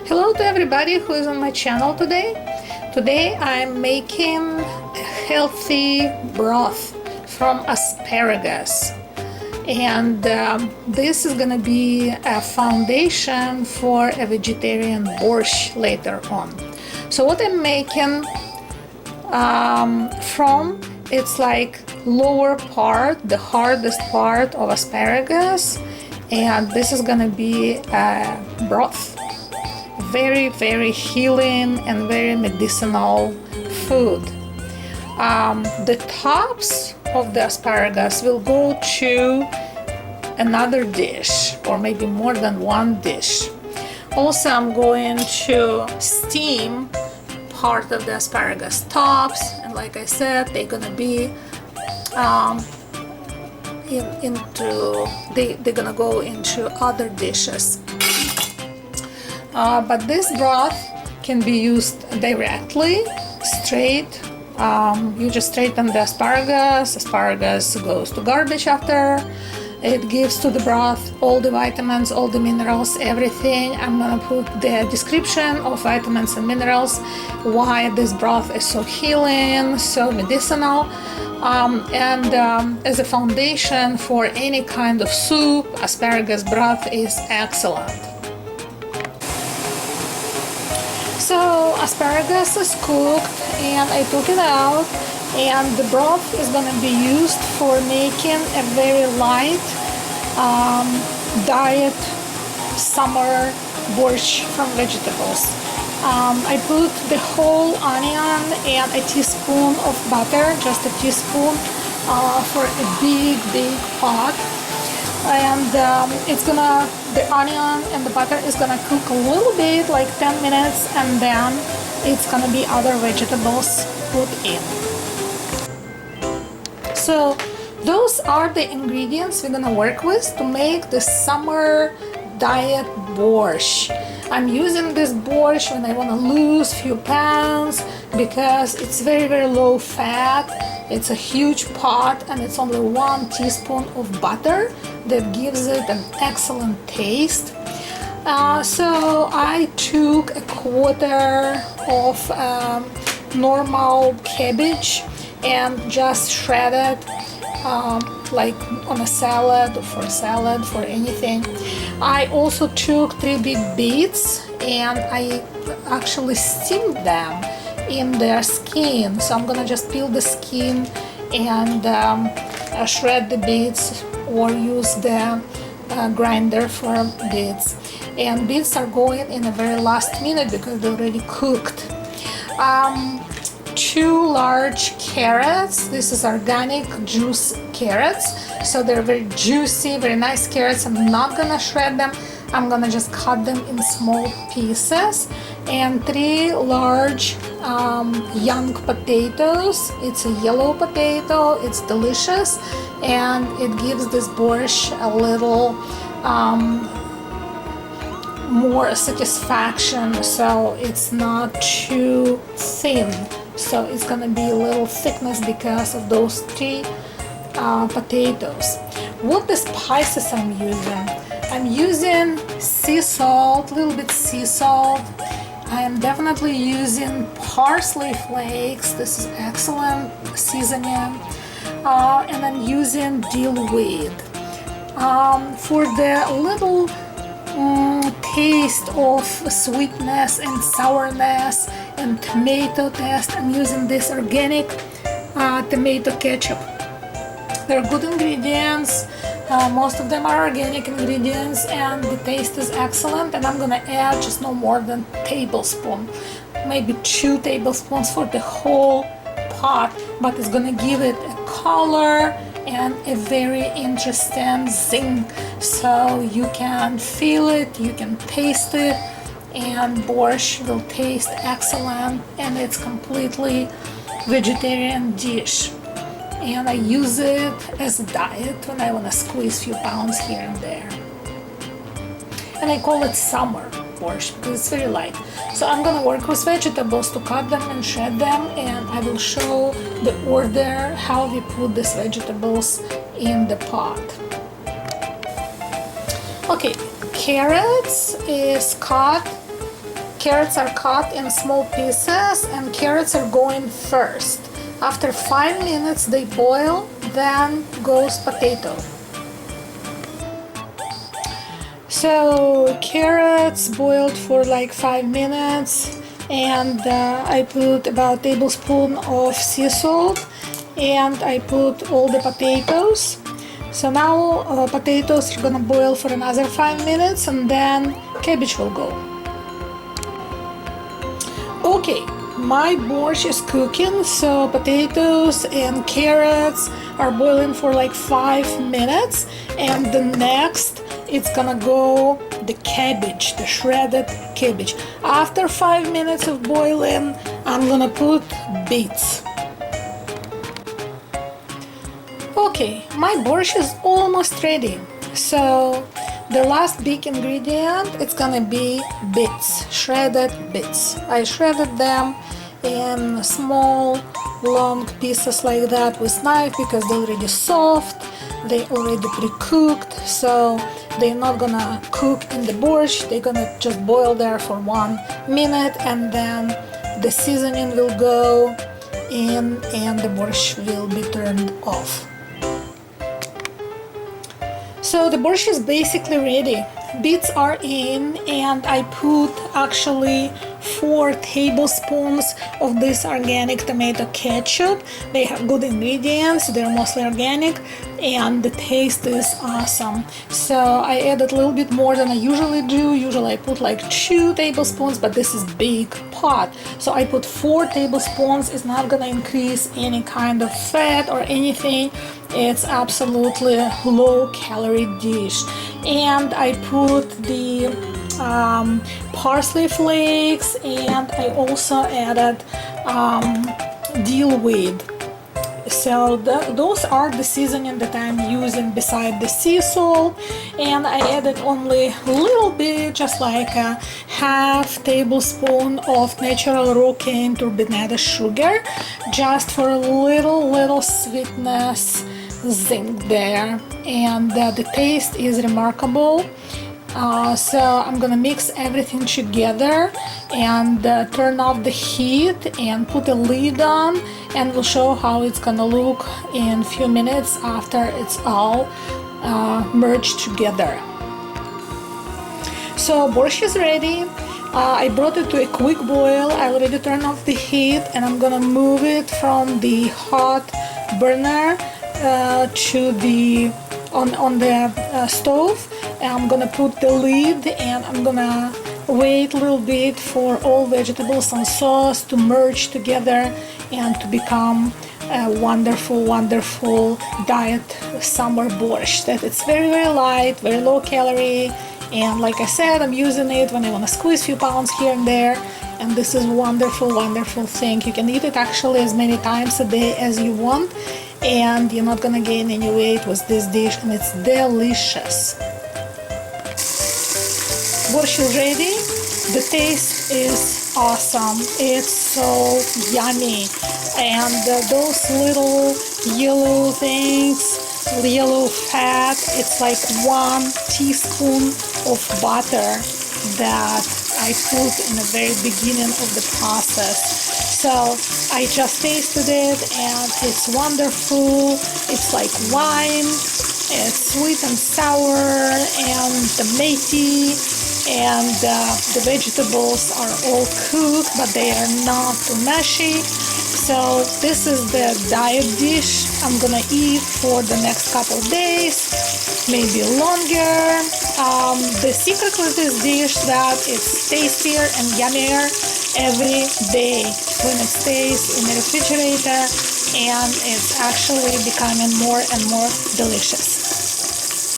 Hello to everybody who is on my channel today. Today I'm making a healthy broth from asparagus, and this is gonna be a foundation for a vegetarian borscht later on. So what I'm making from, it's like lower part, the hardest part of asparagus, and this is gonna be a broth. Very healing and very medicinal food. The tops of the asparagus will go to another dish, or maybe more than one dish. Also, I'm going to steam part of the asparagus tops, and like I said, they're gonna be they're gonna go into other dishes. But this broth can be used directly, straight. You just straighten the asparagus. Asparagus goes to garbage after. It gives to the broth all the vitamins, all the minerals, everything. I'm gonna put the description of vitamins and minerals, why this broth is so healing, so medicinal, and as a foundation for any kind of soup, asparagus broth is excellent. So asparagus is cooked and I took it out, and the broth is going to be used for making a very light diet summer borscht from vegetables. I put the whole onion and a teaspoon of butter, just a teaspoon, for a big pot, and the onion and the butter is gonna cook a little bit, like 10 minutes, and then it's gonna be other vegetables put in. So those are the ingredients we're gonna work with to make the summer diet borscht. I'm using this borscht when I want to lose a few pounds because it's very low fat. It's a huge pot and it's only 1 teaspoon of butter that gives it an excellent taste. So I took a quarter of normal cabbage and just shredded like on a salad, for anything. I also took 3 big beets and I actually steamed them in their skin. So I'm gonna just peel the skin and shred the beets, or use the grinder for beets. And beets are going in the very last minute because they're already cooked. 2 large carrots. This is organic juice carrots, so they're very juicy, very nice carrots. I'm not gonna shred them, I'm gonna just cut them in small pieces. And 3 large young potatoes. It's a yellow potato, it's delicious, and it gives this borscht a little more satisfaction, so it's not too thin. So it's gonna be a little thickness because of those 3 potatoes. What the spices I'm using? I'm using sea salt, a little bit sea salt. I am definitely using parsley flakes. This is excellent seasoning. And I'm using dill weed. For the little taste of sweetness and sourness and tomato taste, I'm using this organic tomato ketchup. They're good ingredients. Most of them are organic ingredients, and the taste is excellent. And I'm gonna add just no more than a tablespoon, maybe 2 tablespoons for the whole pot, but it's gonna give it a color and a very interesting zing, so you can feel it, you can taste it, and borscht will taste excellent, and it's completely vegetarian dish. And I use it as a diet when I want to squeeze a few pounds here and there. And I call it summer borscht because it's very light. So I'm gonna work with vegetables to cut them and shred them, and I will show the order how we put these vegetables in the pot. Okay, carrots is cut carrots are cut in small pieces and carrots are going first. After 5 minutes they boil, then goes potato. So carrots boiled for like 5 minutes, and I put about a tablespoon of sea salt, and I put all the potatoes. So now potatoes are gonna boil for another 5 minutes, and then cabbage will go. Okay, my borscht is cooking, so potatoes and carrots are boiling for like 5 minutes, and the next it's gonna go the cabbage, the shredded cabbage. After 5 minutes of boiling, I'm gonna put beets. Okay, my borscht is almost ready. So the last big ingredient, it's gonna be beets, shredded beets. I shredded them in small long pieces like that with knife because they're already soft, they already pre-cooked, so they're not gonna cook in the borscht, they're gonna just boil there for 1 minute, and then the seasoning will go in and the borscht will be turned off. So the borscht is basically ready. Beets are in, and I put actually 4 tablespoons of this organic tomato ketchup. They have good ingredients, they're mostly organic, and the taste is awesome. So I added a little bit more than I usually do. Usually I put like 2 tablespoons, but this is big pot. So I put 4 tablespoons. It's not gonna increase any kind of fat or anything. It's absolutely low calorie dish. And I put the parsley flakes, and I also added dill weed. So those are the seasoning that I'm using beside the sea salt, and I added only a little bit, just like a half tablespoon of natural raw cane turbinado sugar, just for a little sweetness zing there, and the taste is remarkable. So I'm gonna mix everything together and turn off the heat and put a lid on, and we'll show how it's gonna look in a few minutes after it's all merged together. So borscht is ready. I brought it to a quick boil. I already turned off the heat, and I'm gonna move it from the hot burner to the on the stove. I'm gonna put the lid, and I'm gonna wait a little bit for all vegetables and sauce to merge together and to become a wonderful diet summer borscht. That it's very light, very low calorie, and like I said, I'm using it when I want to squeeze a few pounds here and there, and this is wonderful thing. You can eat it actually as many times a day as you want, and you're not gonna gain any weight with this dish, and it's delicious. Borscht is ready. The taste is awesome. It's so yummy, and those little yellow things, yellow fat, it's like 1 teaspoon of butter that I put in the very beginning of the process. So I just tasted it, and it's wonderful. It's like wine. It's sweet and sour and tomaty, and the vegetables are all cooked, but they are not too mushy. So this is the diet dish I'm gonna eat for the next couple days, maybe longer. The secret with this dish that it's tastier and yummier every day when it stays in the refrigerator, and it's actually becoming more and more delicious.